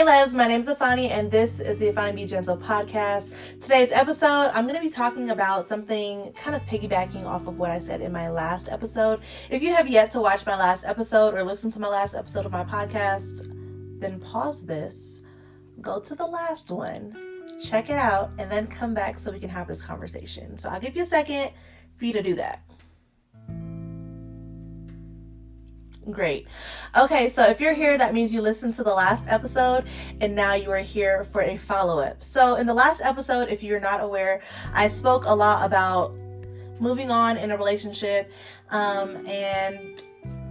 Hey loves, my name is Iphannie and this is the Iphanniebgentle podcast. Today's episode, I'm going to be talking about something kind of piggybacking off of what I said in my last episode. If you have yet to watch my last episode or listen to my last episode of my podcast, then pause this, go to the last one, check it out, and then come back so we can have this conversation. So I'll give you a second for you to do that. Great. Okay, so if you're here, that means you listened to the last episode and now you are here for a follow-up. So in the last episode, if you're not aware, I spoke a lot about moving on in a relationship and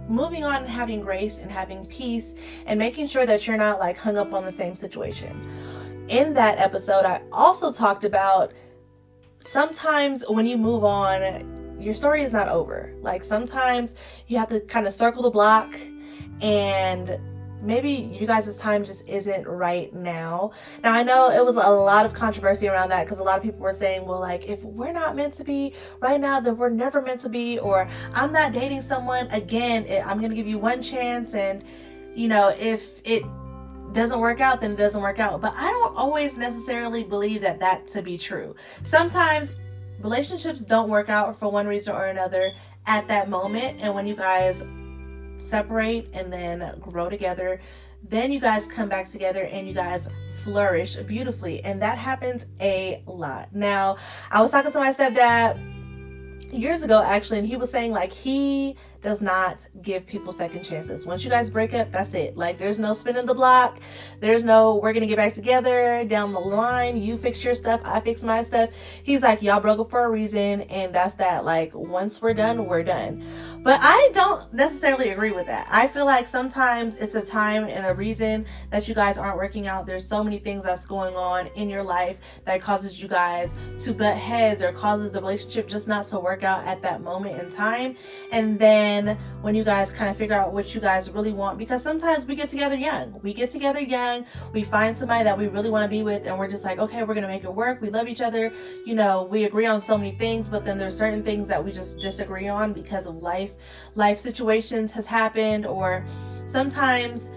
moving on and having grace and having peace and making sure that you're not like hung up on the same situation. In that episode, I also talked about sometimes when you move on, your story is not over. Like sometimes you have to kind of circle the block and maybe you guys' time just isn't right now. Now I know it was a lot of controversy around that because a lot of people were saying, well, like if we're not meant to be right now, then we're never meant to be, or I'm not dating someone again. I'm going to give you one chance. And you know, if it doesn't work out, then it doesn't work out. But I don't always necessarily believe that to be true. Sometimes relationships don't work out for one reason or another at that moment. And when you guys separate and then grow together, then you guys come back together and you guys flourish beautifully. And that happens a lot. Now, I was talking to my stepdad years ago, actually, and he was saying like he does not give people second chances. Once you guys break up, that's it. Like there's no spinning the block. There's no, we're going to get back together down the line. You fix your stuff, I fix my stuff. He's like, y'all broke up for a reason. And that's that. Like once we're done, we're done. But I don't necessarily agree with that. I feel like sometimes it's a time and a reason that you guys aren't working out. There's so many things that's going on in your life that causes you guys to butt heads or causes the relationship just not to work out at that moment in time. And then when you guys kind of figure out what you guys really want, because sometimes we get together young, we find somebody that we really want to be with and we're just like, okay, we're going to make it work. We love each other. You know, we agree on so many things, but then there's certain things that we just disagree on because of life situations has happened, or sometimes,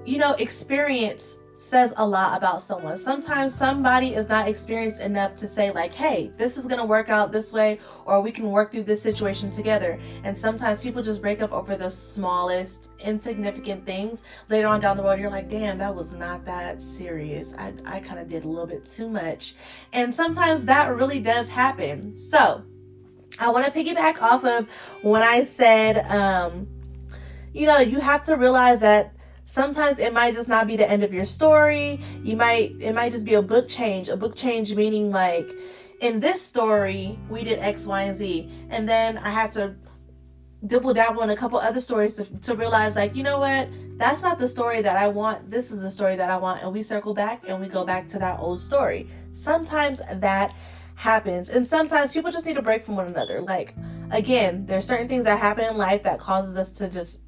you know, experience says a lot about someone. Sometimes somebody is not experienced enough to say like, hey, this is going to work out this way, or we can work through this situation together. And sometimes people just break up over the smallest insignificant things. Later on down the road, you're like, damn, that was not that serious. I kind of did a little bit too much. And sometimes that really does happen. So I want to piggyback off of when I said, you know, you have to realize that sometimes it might just not be the end of your story. It might just be a book change meaning like in this story, we did X, Y, and Z. And then I had to dibble dabble in a couple other stories to realize like, you know what? That's not the story that I want. This is the story that I want. And we circle back and we go back to that old story. Sometimes that happens. And sometimes people just need a break from one another. Like, again, there's certain things that happen in life that causes us to just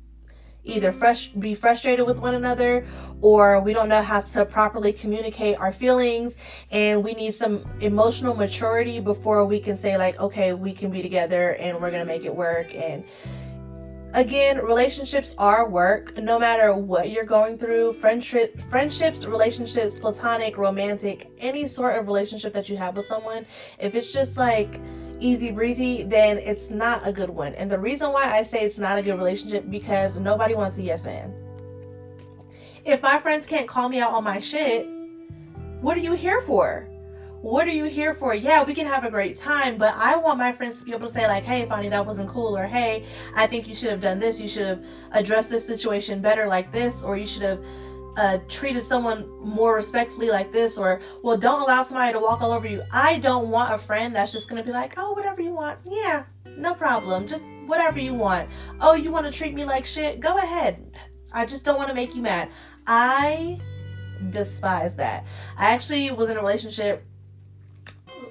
either be frustrated with one another, or we don't know how to properly communicate our feelings, and we need some emotional maturity before we can say like, okay, we can be together and we're gonna make it work. And again, relationships are work. No matter what you're going through, friendships, relationships, platonic, romantic, any sort of relationship that you have with someone, if it's just like easy breezy, then it's not a good one. And the reason why I say it's not a good relationship, because nobody wants a yes man. If my friends can't call me out on my shit, what are you here for? What are you here for? Yeah, we can have a great time, but I want my friends to be able to say like, hey, Iphannie, that wasn't cool, or hey, I think you should have done this. You should have addressed this situation better like this, or you should have treated someone more respectfully like this, or well, don't allow somebody to walk all over you. I don't want a friend that's just gonna be like, oh, whatever you want, yeah, no problem, just whatever you want. Oh, you want to treat me like shit, go ahead. I just don't want to make you mad. I despise that. I actually was in a relationship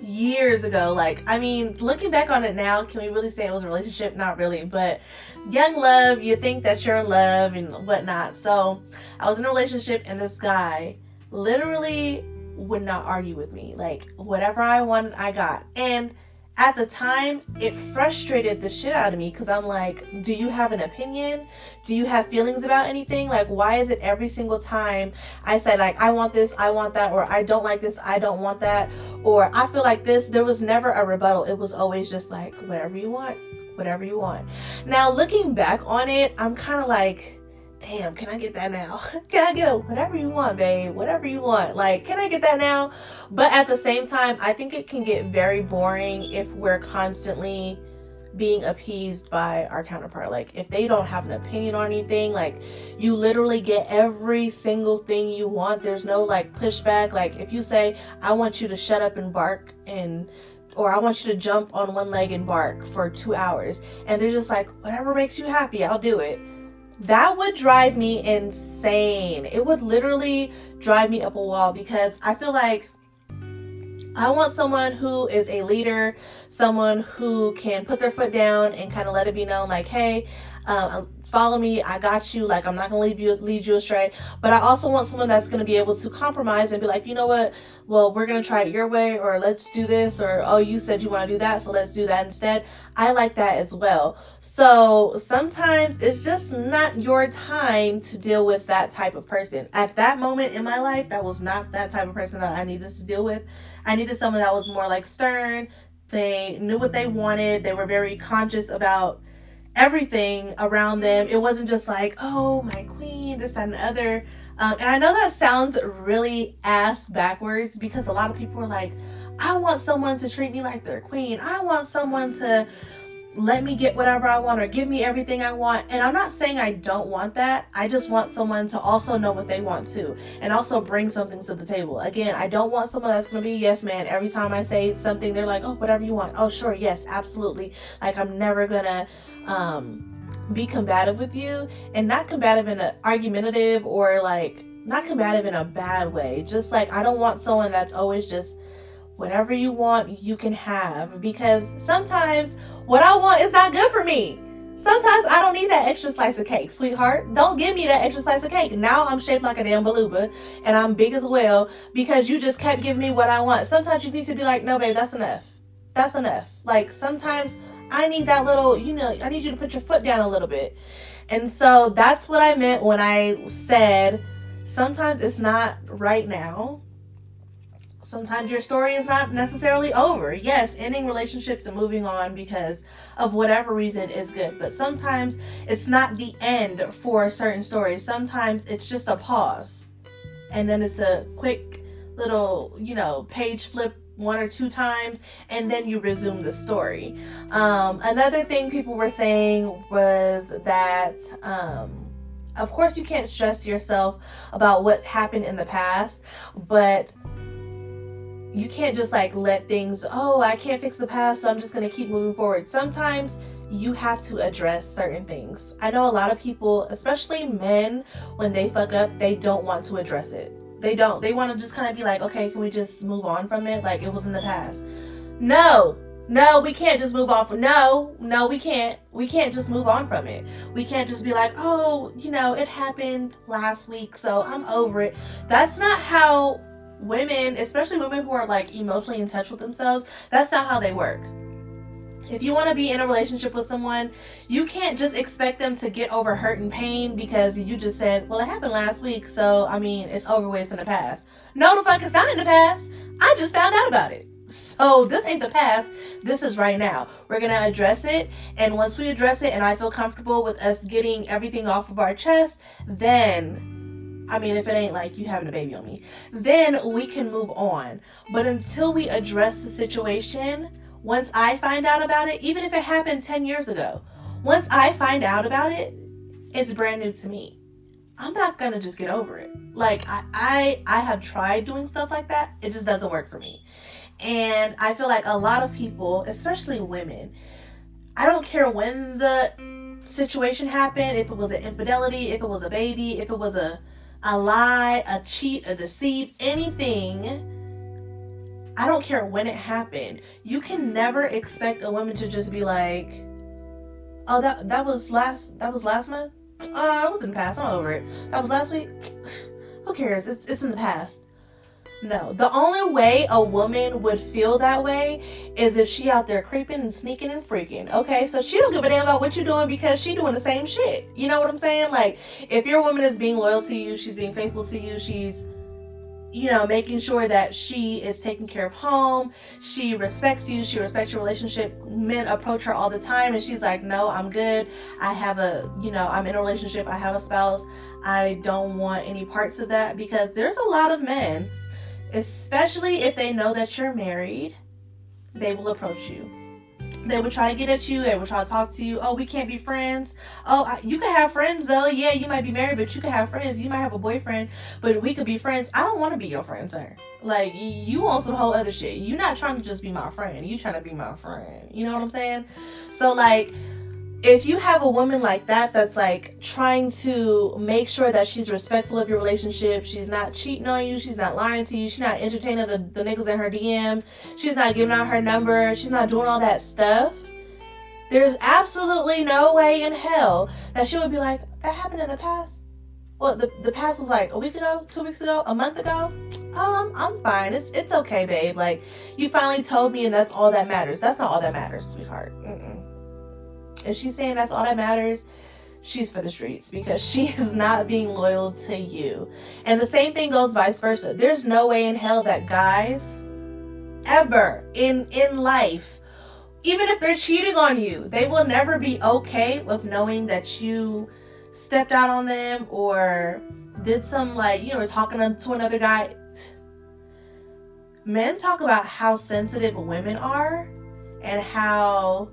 years ago. Like, I mean, looking back on it now, can we really say it was a relationship? Not really, but young love, you think that you're in love and whatnot. So I was in a relationship and this guy literally would not argue with me. Like, whatever I wanted, I got. And at the time, it frustrated the shit out of me because I'm like, do you have an opinion? Do you have feelings about anything? Like, why is it every single time I say, like, I want this, I want that, or I don't like this, I don't want that, or I feel like this? There was never a rebuttal. It was always just like, whatever you want, whatever you want. Now, looking back on it, I'm kind of like, damn, can I get that now? Can I get a whatever you want, babe? Whatever you want. Like, can I get that now? But at the same time, I think it can get very boring if we're constantly being appeased by our counterpart. Like, if they don't have an opinion on anything, like, you literally get every single thing you want. There's no, like, pushback. Like, if you say, I want you to shut up and bark, or I want you to jump on one leg and bark for 2 hours, and they're just like, whatever makes you happy, I'll do it. That would drive me insane. It would literally drive me up a wall because I feel like I want someone who is a leader, someone who can put their foot down and kind of let it be known, like, hey, follow me, I got you, like, I'm not gonna lead you astray. But I also want someone that's gonna be able to compromise and be like, you know what, well, we're gonna try it your way, or let's do this, or oh, you said you want to do that, so let's do that instead. I like that as well. So sometimes it's just not your time to deal with that type of person. At that moment in my life, that was not that type of person that I needed to deal with. I needed someone that was more like stern. They knew what they wanted. They were very conscious about everything around them. It wasn't just like, oh, my queen, this, that, and the other. And I know that sounds really ass backwards because a lot of people are like, I want someone to treat me like their queen. I want someone to let me get whatever I want or give me everything I want. And I'm not saying I don't want that. I just want someone to also know what they want too, and also bring something to the table. Again, I don't want someone that's going to be yes man. Every time I say something, they're like, oh, whatever you want. Oh, sure. Yes, absolutely. Like, I'm never going to be combative with you, and not combative in an argumentative or like not combative in a bad way. Just like, I don't want someone that's always just whatever you want, you can have, because sometimes what I want is not good for me. Sometimes I don't need that extra slice of cake, sweetheart. Don't give me that extra slice of cake. Now I'm shaped like a damn beluga and I'm big as well because you just kept giving me what I want. Sometimes you need to be like, no, babe, that's enough. That's enough. Like, sometimes I need that little, I need you to put your foot down a little bit. And so that's what I meant when I said, sometimes it's not right now. Sometimes your story is not necessarily over. Yes, ending relationships and moving on because of whatever reason is good. But sometimes it's not the end for certain stories. Sometimes it's just a pause. And then it's a quick little, page flip 1 or 2 times, and then you resume the story. Another thing people were saying was that, of course, you can't stress yourself about what happened in the past, but you can't just like let things, oh, I can't fix the past, so I'm just going to keep moving forward. Sometimes you have to address certain things. I know a lot of people, especially men, when they fuck up, they don't want to address it. They don't. They want to just kind of be like, okay, can we just move on from it? Like, it was in the past. No, we can't just move on from, no, we can't. We can't just move on from it. We can't just be like, oh, it happened last week, so I'm over it. That's not how women, especially women who are like emotionally in touch with themselves, that's not how they work. If you want to be in a relationship with someone, you can't just expect them to get over hurt and pain because you just said, well, it happened last week, so it's over with, it's in the past. No, the fuck, it's not in the past. I just found out about it. So this ain't the past. This is right now. We're going to address it. And once we address it and I feel comfortable with us getting everything off of our chest, then, if it ain't like you having a baby on me, then we can move on. But until we address the situation, once I find out about it, even if it happened 10 years ago, once I find out about it, it's brand new to me. I'm not going to just get over it. Like, I have tried doing stuff like that. It just doesn't work for me. And I feel like a lot of people, especially women, I don't care when the situation happened, if it was an infidelity, if it was a baby, if it was a lie, a cheat, a deceit, anything. I don't care when it happened. You can never expect a woman to just be like, oh, that was last month? Oh, it was in the past. I'm over it. That was last week? Who cares? It's in the past. No, the only way a woman would feel that way is if she out there creeping and sneaking and freaking. Okay, so she don't give a damn about what you're doing because she doing the same shit. You know what I'm saying? Like, if your woman is being loyal to you, she's being faithful to you, she's, making sure that she is taking care of home, she respects you, she respects your relationship. Men approach her all the time and she's like, no, I'm good. I'm in a relationship, I have a spouse, I don't want any parts of that. Because there's a lot of men, especially if they know that you're married, they will approach you. They would try to get at you. They would try to talk to you. Oh, we can't be friends. Oh, you can have friends though. Yeah, you might be married, but you can have friends. You might have a boyfriend, but we could be friends. I don't want to be your friend, sir. Like, you want some whole other shit. You're not trying to just be my friend. You trying to be my friend. You know what I'm saying? So, like, if you have a woman like that, that's like trying to make sure that she's respectful of your relationship, she's not cheating on you, she's not lying to you, she's not entertaining the niggas in her DM, she's not giving out her number, she's not doing all that stuff, there's absolutely no way in hell that she would be like, that happened in the past. Well, the past was like a week ago, 2 weeks ago, a month ago. Oh, I'm fine. It's okay, babe. Like, you finally told me and that's all that matters. That's not all that matters, sweetheart. If she's saying that's all that matters, she's for the streets, because she is not being loyal to you. And the same thing goes vice versa. There's no way in hell that guys ever in life, even if they're cheating on you, they will never be okay with knowing that you stepped out on them or did some, like, talking to another guy. Men talk about how sensitive women are and how,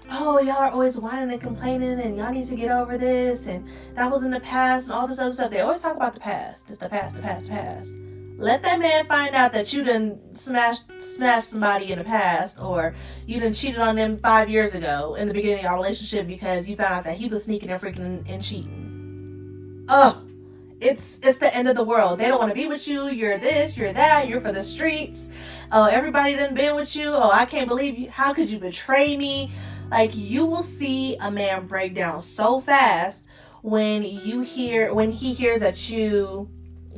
oh, y'all are always whining and complaining and y'all need to get over this and that was in the past and all this other stuff. They always talk about the past. It's the past, the past, the past. Let that man find out that you done smashed somebody in the past, or you done cheated on them 5 years ago in the beginning of our relationship because you found out that he was sneaking and freaking and cheating. Oh, it's the end of the world. They don't want to be with you. You're this, you're that, you're for the streets. Oh, everybody done been with you. Oh, I can't believe you. How could you betray me? Like, you will see a man break down so fast when he hears that you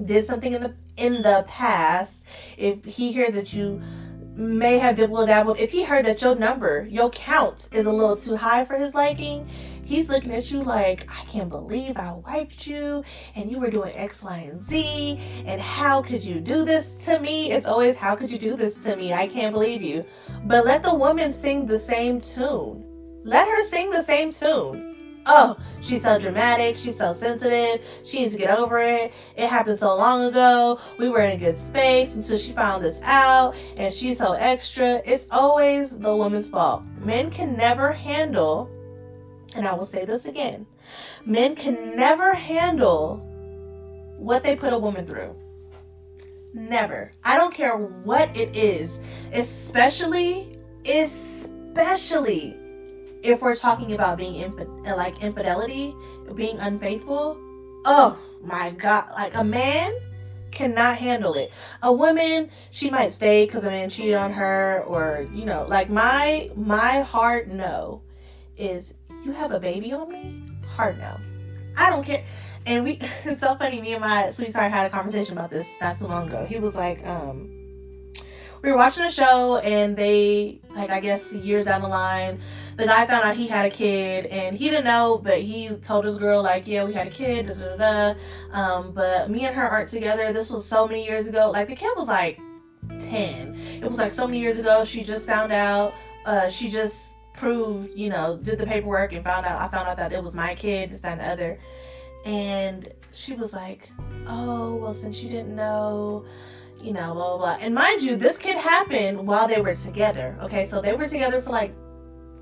did something in the past. If he hears that you may have dabbled, if he heard that your count is a little too high for his liking, he's looking at you like, I can't believe I wiped you and you were doing X, Y, and Z, and how could you do this to me? It's always, how could you do this to me? I can't believe you. But let the woman sing the same tune. Let her sing the same tune. Oh, she's so dramatic. She's so sensitive. She needs to get over it. It happened so long ago. We were in a good space until she found this out, and she's so extra. It's always the woman's fault. Men can never handle, and I will say this again, men can never handle what they put a woman through. Never. I don't care what it is, especially if we're talking about being infidelity, being unfaithful. Oh my God. Like, a man cannot handle it. A woman, she might stay because a man cheated on her, or, like, my hard no is, you have a baby on me? Hard no. I don't care. And it's so funny, me and my sweetheart had a conversation about this not too long ago. He was like, we were watching a show, and they, like, I guess years down the line, the guy found out he had a kid, and he didn't know, but he told his girl, like, yeah, we had a kid, but me and her aren't together. This was so many years ago. Like, the kid was like 10. It was like so many years ago. She just found out. She just proved, did the paperwork and I found out that it was my kid, this, that, and the other. And she was like, oh, well, since you didn't know, blah, blah, blah. And mind you, this kid happened while they were together. Okay, so they were together for like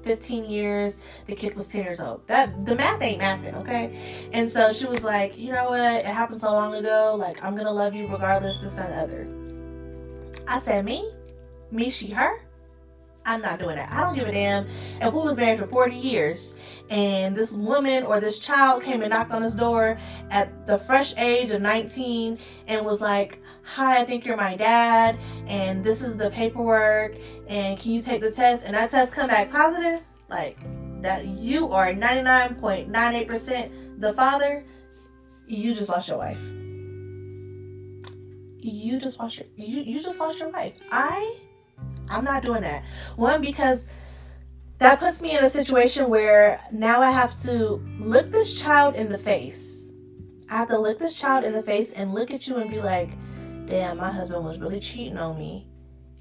15 years. The kid was 10 years old. The math ain't mathing, okay? And so she was like, you know what? It happened so long ago. Like, I'm gonna love you regardless, this and the other. I said, me, she, her? I'm not doing that. I don't give a damn if we was married for 40 years and this woman or this child came and knocked on his door at the fresh age of 19 and was like, hi, I think you're my dad, and this is the paperwork, and can you take the test? And that test come back positive, like, that you are 99.98% the father, you just lost your wife. you just lost your wife. I'm not doing that. One, because that puts me in a situation where now I have to look this child in the face. I have to look this child in the face and look at you and be like, damn, my husband was really cheating on me.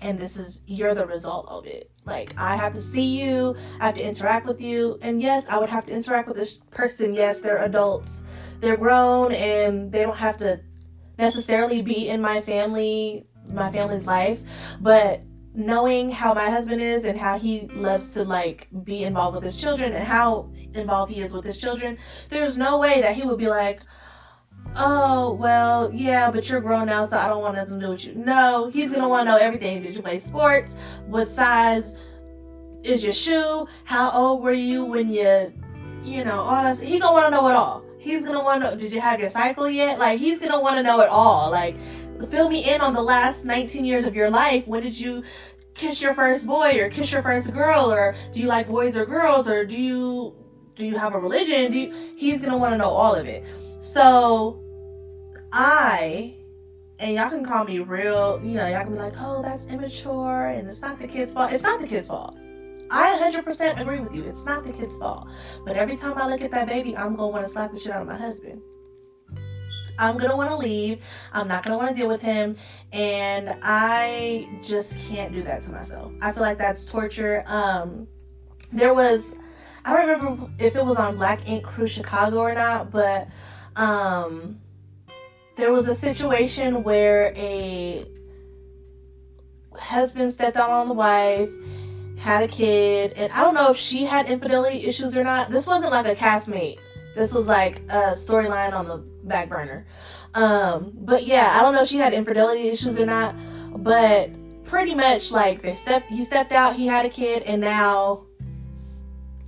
And you're the result of it. Like, I have to see you, I have to interact with you. And yes, I would have to interact with this person. Yes, they're adults. They're grown and they don't have to necessarily be in my family's life. But knowing how my husband is and how he loves to like be involved with his children and how involved he is with his children, there's no way that he would be like, oh, well, yeah, but you're grown now, so I don't want nothing to do with you. No, he's going to want to know everything. Did you play sports? What size is your shoe? How old were you when all that? He's going to want to know it all. He's going to want to know, did you have your cycle yet? Like, he's going to want to know it all. Like, fill me in on the last 19 years of your life. When did you kiss your first boy or kiss your first girl? Or do you like boys or girls? Or do you have a religion? He's going to want to know all of it. So and y'all can call me real, y'all can be like, oh, that's immature and it's not the kid's fault. It's not the kid's fault. I 100% agree with you. It's not the kid's fault. But every time I look at that baby, I'm going to want to slap the shit out of my husband. I'm going to want to leave. I'm not going to want to deal with him. And I just can't do that to myself. I feel like that's torture. I don't remember if it was on Black Ink Crew Chicago or not, but there was a situation where a husband stepped out on the wife, had a kid, and I don't know if she had infidelity issues or not. This wasn't like a castmate. This was like a storyline on the back burner. But yeah, I don't know if she had infidelity issues or not, but pretty much like he stepped out, he had a kid, and now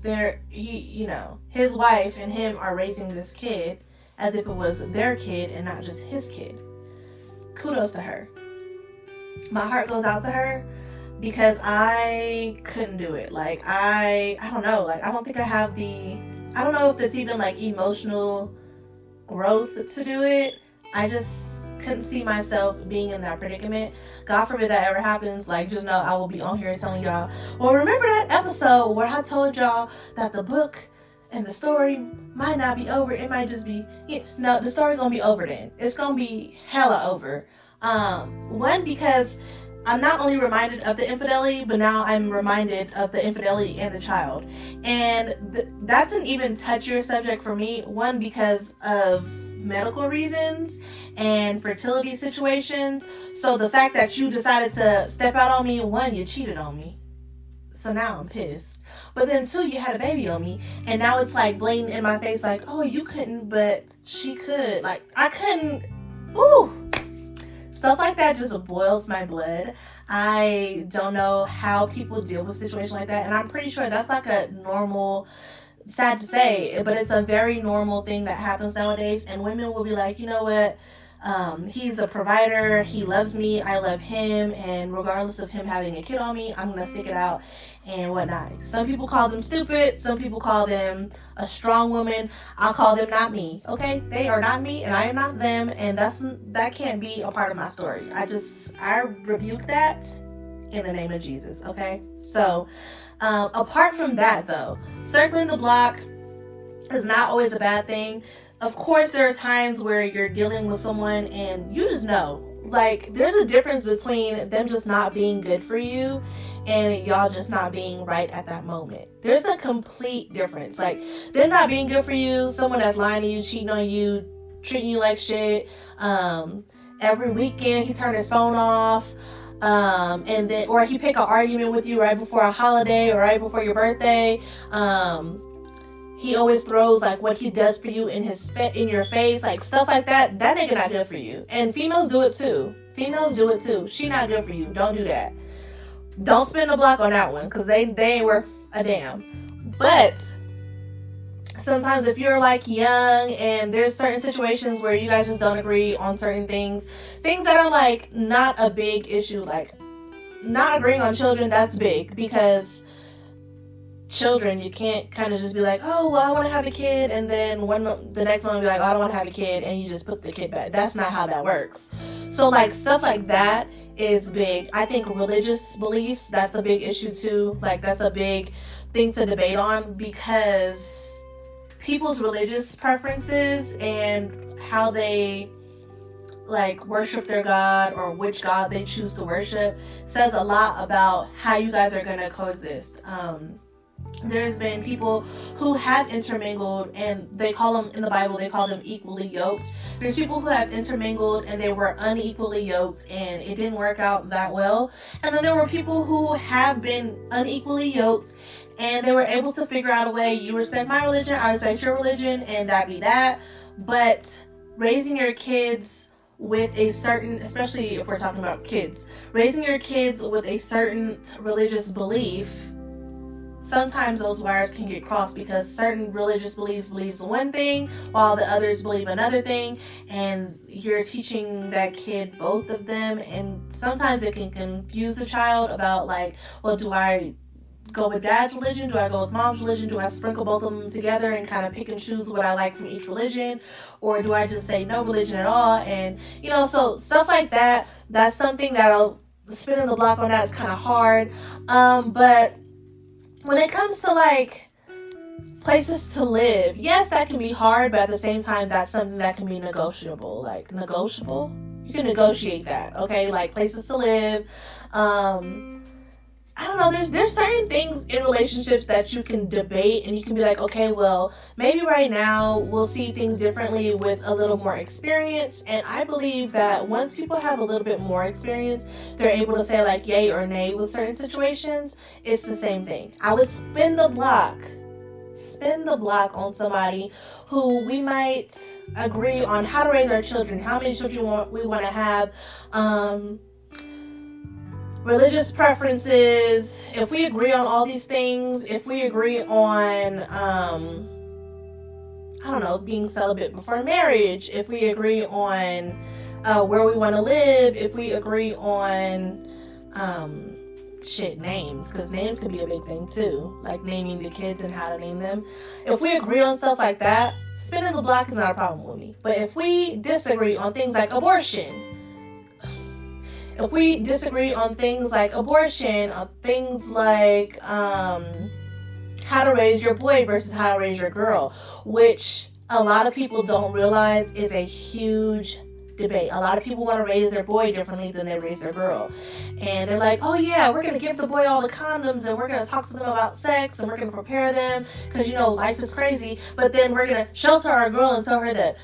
his wife and him are raising this kid as if it was their kid and not just his kid. Kudos to her. My heart goes out to her because I couldn't do it. Like, I don't know. Like, I don't think I have I don't know if it's even like emotional growth to do it. I just couldn't see myself being in that predicament. God forbid that ever happens. Like, just know I will be on here telling y'all, well, remember that episode where I told y'all that the book and the story might not be over. It might just be, no, the story gonna be over then. It's gonna be hella over. One, because I'm not only reminded of the infidelity, but now I'm reminded of the infidelity and the child. And that's an even touchier subject for me. One, because of medical reasons and fertility situations. So the fact that you decided to step out on me, one, you cheated on me. So now I'm pissed. But then two, you had a baby on me. And now it's like blatant in my face, like, oh, you couldn't, but she could. Like, I couldn't. Ooh. Stuff like that just boils my blood. I don't know how people deal with situations like that. And I'm pretty sure that's like a normal, sad to say, but it's a very normal thing that happens nowadays. And women will be like, you know what? He's a provider. He loves me. I love him. And regardless of him having a kid on me, I'm going to stick it out and whatnot. Some people call them stupid. Some people call them a strong woman. I'll call them not me. Okay. They are not me and I am not them. And that can't be a part of my story. I rebuke that in the name of Jesus. Okay. So, apart from that though, circling the block is not always a bad thing. Of course, there are times where you're dealing with someone and you just know, like, there's a difference between them just not being good for you and y'all just not being right at that moment. There's a complete difference. Like, them not being good for you, someone that's lying to you, cheating on you, treating you like shit. Every weekend he turned his phone off. Or he pick an argument with you right before a holiday or right before your birthday. He always throws like what he does for you in your face, like stuff like that. That nigga not good for you. And females do it too. She not good for you. Don't do that. Don't spin the block on that one because they ain't worth a damn. But sometimes if you're like young and there's certain situations where you guys just don't agree on certain things that are like not a big issue, like not agreeing on children, that's big because children, you can't kind of just be like, oh, well, I want to have a kid, and then the next one be like, oh, I don't want to have a kid, and you just put the kid back. That's not how that works. So like stuff like that is big. I think religious beliefs, that's a big issue too. Like that's a big thing to debate on, because people's religious preferences and how they like worship their God, or which God they choose to worship, says a lot about how you guys are going to coexist. There's been people who have intermingled, and they call them, in the Bible, they call them equally yoked. There's people who have intermingled and they were unequally yoked and it didn't work out that well. And then there were people who have been unequally yoked and they were able to figure out a way, you respect my religion, I respect your religion, and that be that. But raising your kids with a certain, especially if we're talking about kids, raising your kids with a certain religious belief, sometimes those wires can get crossed, because certain religious beliefs believes one thing while the others believe another thing, and you're teaching that kid both of them, and sometimes it can confuse the child about like, well, do I go with dad's religion? Do I go with mom's religion? Do I sprinkle both of them together and kind of pick and choose what I like from each religion? Or do I just say no religion at all? And, you know, so stuff like that, that's something that'll spinning the block on that is kind of hard. But when it comes to like places to live, yes, that can be hard, but at the same time, that's something that can be negotiable. Like negotiable? You can negotiate that, okay? Like places to live. I don't know, there's certain things in relationships that you can debate, and you can be like, okay, well, maybe right now we'll see things differently with a little more experience. And I believe that once people have a little bit more experience, they're able to say like yay or nay with certain situations. It's the same thing. I would spin the block on somebody who we might agree on how to raise our children, how many children we want to have, religious preferences. If we agree on all these things, if we agree on, I don't know, being celibate before marriage, if we agree on where we want to live, if we agree on, names, because names can be a big thing too, like naming the kids and how to name them. If we agree on stuff like that, spinning the block is not a problem with me. But if we disagree on things like abortion, on things like how to raise your boy versus how to raise your girl, which a lot of people don't realize is a huge debate. A lot of people want to raise their boy differently than they raise their girl. And they're like, oh yeah, we're going to give the boy all the condoms, and we're going to talk to them about sex, and we're going to prepare them, because, you know, life is crazy. But then we're going to shelter our girl and tell her that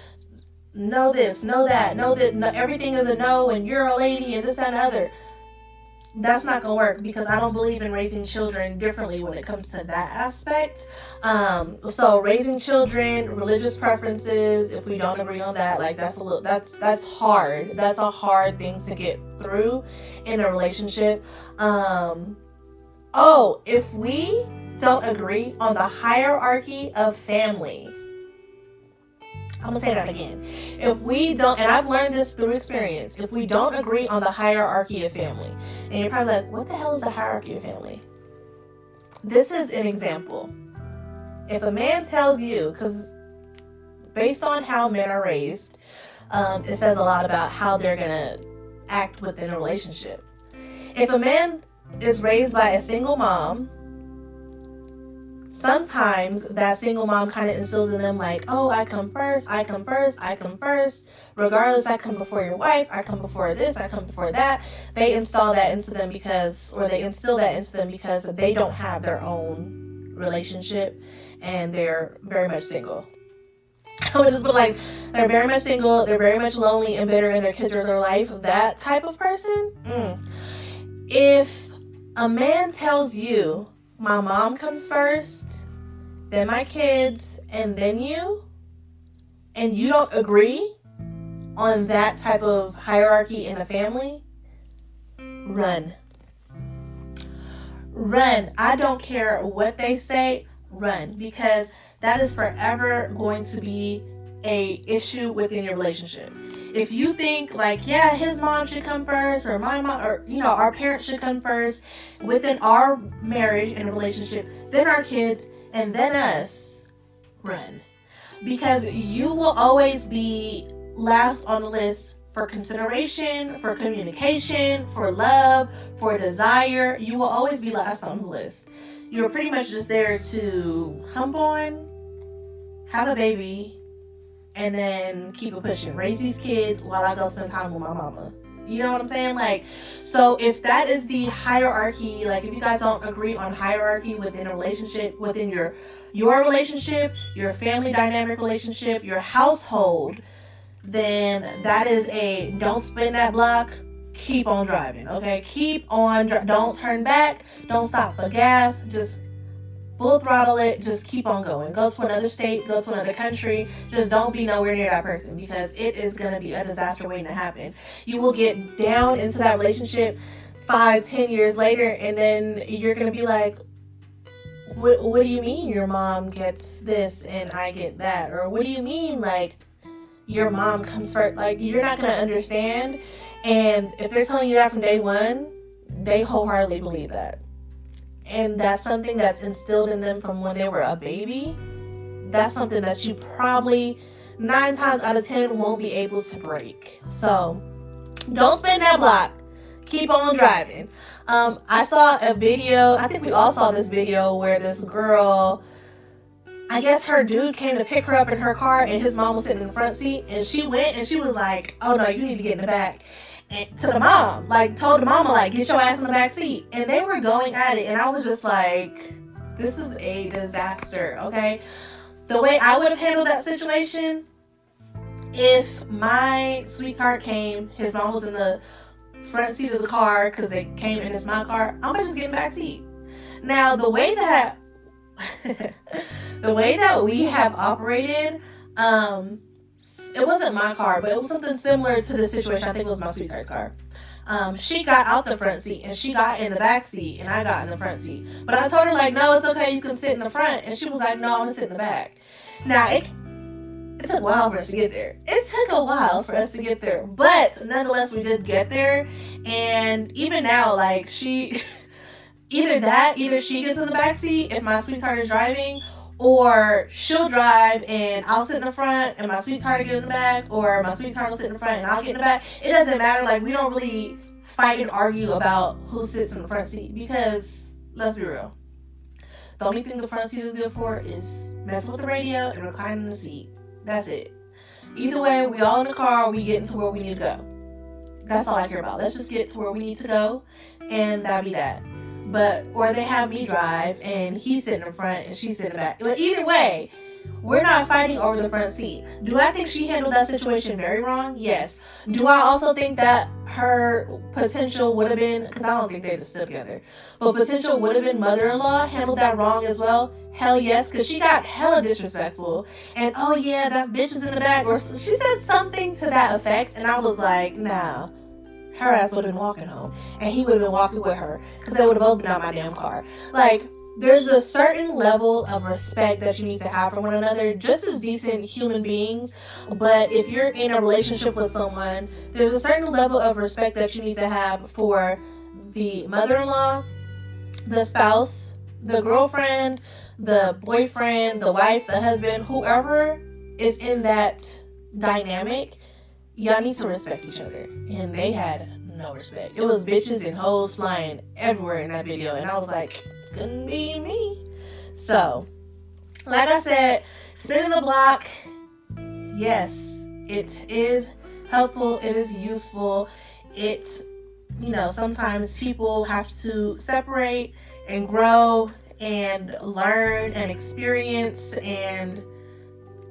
no this, no that, no, everything is a no, and you're a lady, and this, that, and the other. That's not gonna work, because I don't believe in raising children differently when it comes to that aspect. So raising children, religious preferences, if we don't agree on that, like that's hard. That's a hard thing to get through in a relationship. If we don't agree on the hierarchy of family, I'm going to say that again. If we don't, and I've learned this through experience, if we don't agree on the hierarchy of family, and you're probably like, what the hell is the hierarchy of family? This is an example. If a man tells you, because based on how men are raised, it says a lot about how they're going to act within a relationship. If a man is raised by a single mom, sometimes that single mom kind of instills in them like, oh, I come first. Regardless, I come before your wife. I come before this. I come before that. They instill that into them because they don't have their own relationship, and they're very much single. I would just put like, they're very much single. They're very much lonely and bitter, and their kids are their life. That type of person. If a man tells you, my mom comes first, then my kids, and then you, and you don't agree on that type of hierarchy in a family, run. I don't care what they say, run, because that is forever going to be a issue within your relationship. If you think like, yeah, his mom should come first, or my mom, or, you know, our parents should come first within our marriage and relationship, then our kids, and then us, run. Because you will always be last on the list for consideration, for communication, for love, for desire. You will always be last on the list. You're pretty much just there to hump on, have a baby, and then keep it pushing. Raise these kids while I go spend time with my mama. You know what I'm saying? Like, so if that is the hierarchy, like if you guys don't agree on hierarchy within a relationship, within your relationship, your family dynamic relationship, your household, then that is a don't spin that block. Keep on driving, okay? Keep on, don't turn back, don't stop for gas, just full throttle it, just keep on going. Go to another state, go to another country, just don't be nowhere near that person, because it is going to be a disaster waiting to happen. You will get down into that relationship 5-10 years later, and then you're going to be like, what do you mean your mom gets this and I get that? Or what do you mean, like, your mom comes first? Like, you're not going to understand. And if they're telling you that from day one, they wholeheartedly believe that. And that's something that's instilled in them from when they were a baby. That's something that you probably 9 times out of 10 won't be able to break. So don't spin that block. Keep on driving. I saw a video, I think we all saw this video, where this girl, I guess her dude came to pick her up in her car, and his mom was sitting in the front seat, and she went and she was like, oh no, you need to get in the back. And to the mom, like, told the mama, like, get your ass in the back seat. And they were going at it, and I was just like, this is a disaster, okay? The way I would have handled that situation, if my sweetheart came, his mom was in the front seat of the car because it came in, it's my car, I'm gonna just get in the back seat. Now, the way that we have operated, it wasn't my car, but it was something similar to this situation. I think it was my sweetheart's car. She got out the front seat and she got in the back seat, and I got in the front seat. But I told her, like, no, it's okay, you can sit in the front. And she was like, no, I'm gonna sit in the back. Now, it took a while for us to get there. But nonetheless, we did get there. And even now, like, she either she gets in the back seat if my sweetheart is driving, or she'll drive and I'll sit in the front and my sweetheart will get in the back, or my sweetheart will sit in the front and I'll get in the back. It doesn't matter. Like, we don't really fight and argue about who sits in the front seat, because let's be real, the only thing the front seat is good for is messing with the radio and reclining in the seat. That's it. Either way, we all in the car, we get into where we need to go. That's all I care about. Let's just get to where we need to go, and that'll be that. But, or they have me drive and he's sitting in front and she's sitting back. But either way, we're not fighting over the front seat. Do I think she handled that situation very wrong? Yes. Do I also think that her potential would have been, because I don't think they'd have stood together, but potential would have been mother-in-law handled that wrong as well? Hell yes, because she got hella disrespectful. And, oh yeah, that bitch is in the back. Or she said something to that effect, and I was like, nah. Her ass would have been walking home, and he would have been walking with her, because they would have both been out my damn car. Like, there's a certain level of respect that you need to have for one another, just as decent human beings. But if you're in a relationship with someone, there's a certain level of respect that you need to have for the mother-in-law, the spouse, the girlfriend, the boyfriend, the wife, the husband, whoever is in that dynamic. Y'all need to respect each other. And they had no respect. It was bitches and hoes flying everywhere in that video. And I was like, couldn't be me. So, like I said, spinning the block, yes, it is helpful. It is useful. It's, you know, sometimes people have to separate and grow and learn and experience and,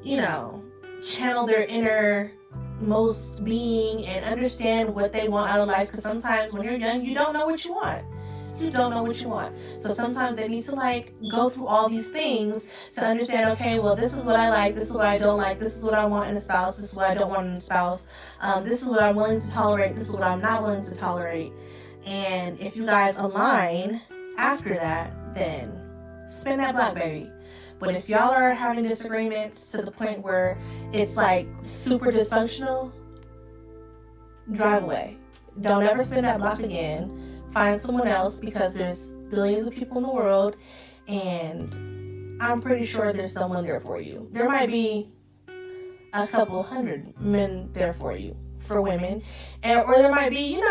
you know, channel their inner most being and understand what they want out of life, because sometimes when you're young, you don't know what you want. So sometimes they need to, like, go through all these things to understand, okay, well, this is what I like, this is what I don't like, this is what I want in a spouse, this is what I don't want in a spouse, this is what I'm willing to tolerate, this is what I'm not willing to tolerate. And if you guys align after that, then spin that block, baby. But if y'all are having disagreements to the point where it's like super dysfunctional, drive away. Don't ever spin that block again. Find someone else, because there's billions of people in the world, and I'm pretty sure there's someone there for you. There might be a couple hundred men there for you, for women, or there might be,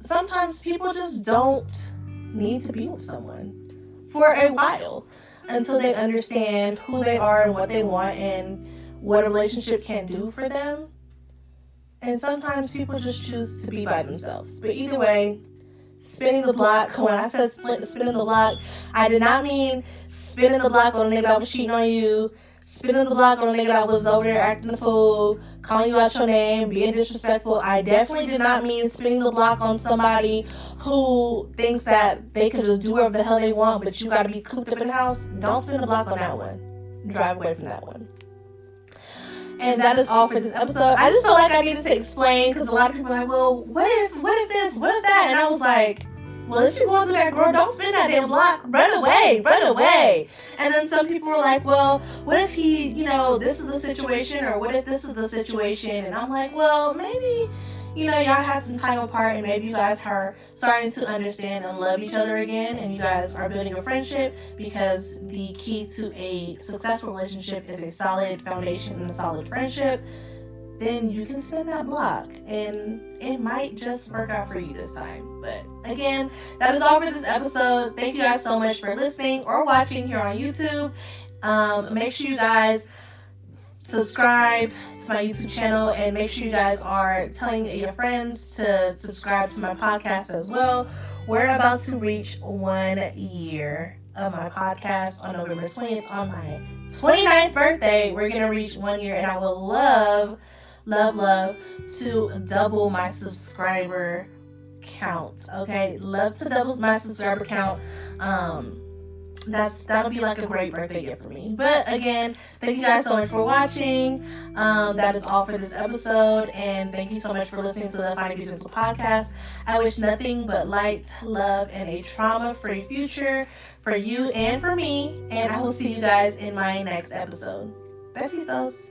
sometimes people just don't need to be with someone for a while until they understand who they are and what they want and what a relationship can do for them. And sometimes people just choose to be by themselves. But either way, spinning the block, when I said spinning the block, I did not mean spinning the block on a nigga that was cheating on you, spinning the block on a nigga that was over there acting a fool, calling you out your name, being disrespectful. I definitely did not mean spinning the block on somebody who thinks that they can just do whatever the hell they want, but you got to be cooped up in the house. Don't spin the block on that one. Drive away from that one. And that is all for this episode. I just felt like I needed to explain, because a lot of people are like, well, what if this, what if that? And I was like, well, if you're going through that, girl, don't spin that damn block. Run away. And then some people were like, well, what if he, this is the situation, or what if this is the situation? And I'm like, well, maybe, y'all had some time apart, and maybe you guys are starting to understand and love each other again, and you guys are building a friendship, because the key to a successful relationship is a solid foundation and a solid friendship. Then you can spin that block, and it might just work out for you this time. But again, that is all for this episode. Thank you guys so much for listening or watching here on YouTube. Make sure you guys subscribe to my YouTube channel, and make sure you guys are telling your friends to subscribe to my podcast as well. We're about to reach 1 year of my podcast on November 20th, on my 29th birthday. We're going to reach 1 year, and I would love to double my subscriber count. Okay, love to double my subscriber count. That'll be like a great birthday gift for me. But again, thank you guys so much for watching. That is all for this episode, and thank you so much for listening to the Iphanniebgentle podcast. I wish nothing but light, love, and a trauma-free future for you and for me, and I will see you guys in my next episode. Besitos.